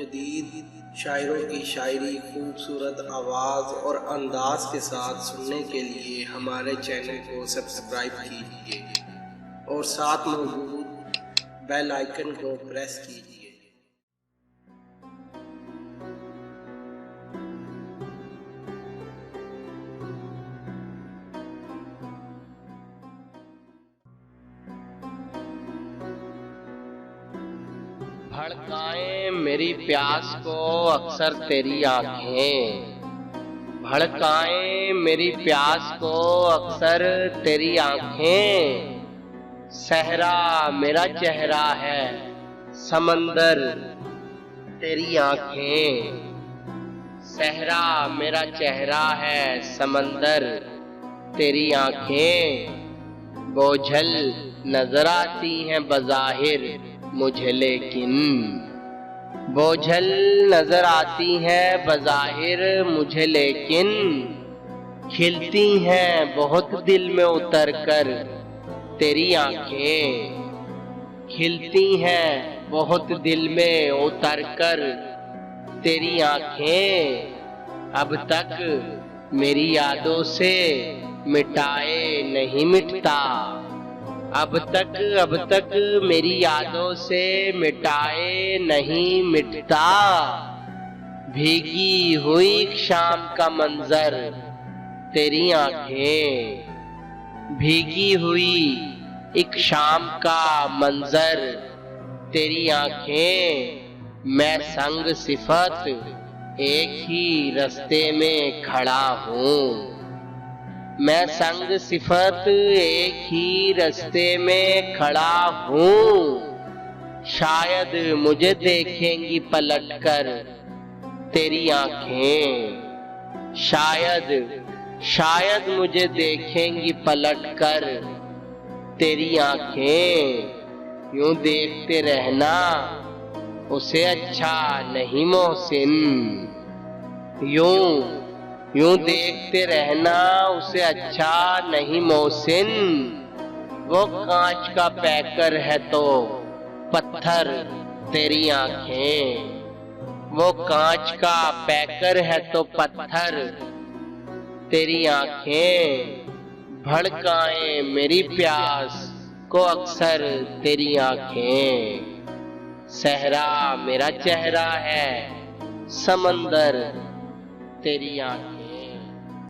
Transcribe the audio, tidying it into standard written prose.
जदीद शायरों की शायरी खूबसूरत आवाज़ और अंदाज के साथ सुनने के लिए हमारे चैनल को सब्सक्राइब कीजिए और साथ मौजूद बेल आइकन को प्रेस कीजिए। भड़काएं मेरी प्यास को अक्सर तेरी आंखें, भड़काएं मेरी प्यास को अक्सर तेरी आंखें। सहरा मेरा चेहरा है समंदर तेरी आंखें, सहरा मेरा चेहरा है समंदर तेरी आंखें। बोझल नजर आती हैं बज़ाहिर मुझे लेकिन, बोझल नजर आती हैं बज़ाहिर मुझे लेकिन, खिलती हैं बहुत दिल में उतर कर तेरी आंखें, खिलती हैं बहुत दिल में उतर कर तेरी आंखें। अब तक मेरी यादों से मिटाए नहीं मिटता, अब तक मेरी यादों से मिटाए नहीं मिटता। भीगी हुई एक शाम का मंजर तेरी आंखें, भीगी हुई एक शाम का मंजर तेरी आंखें। मैं संग सिफत एक ही रास्ते में खड़ा हूँ, मैं संग सिफत एक ही रास्ते में खड़ा हूँ। शायद मुझे देखेंगी पलटकर तेरी आंखें, शायद मुझे देखेंगी पलटकर तेरी आंखें। यूं देखते रहना उसे अच्छा नहीं मोहसिन, यूं देखते रहना उसे अच्छा नहीं मोहसिन। वो कांच का पैकर है तो पत्थर तेरी आंखें, वो कांच का पैकर है तो पत्थर तेरी आंखें। भड़काएं मेरी प्यास को अक्सर तेरी आंखें, सहरा मेरा चेहरा है समंदर तेरी आंखें।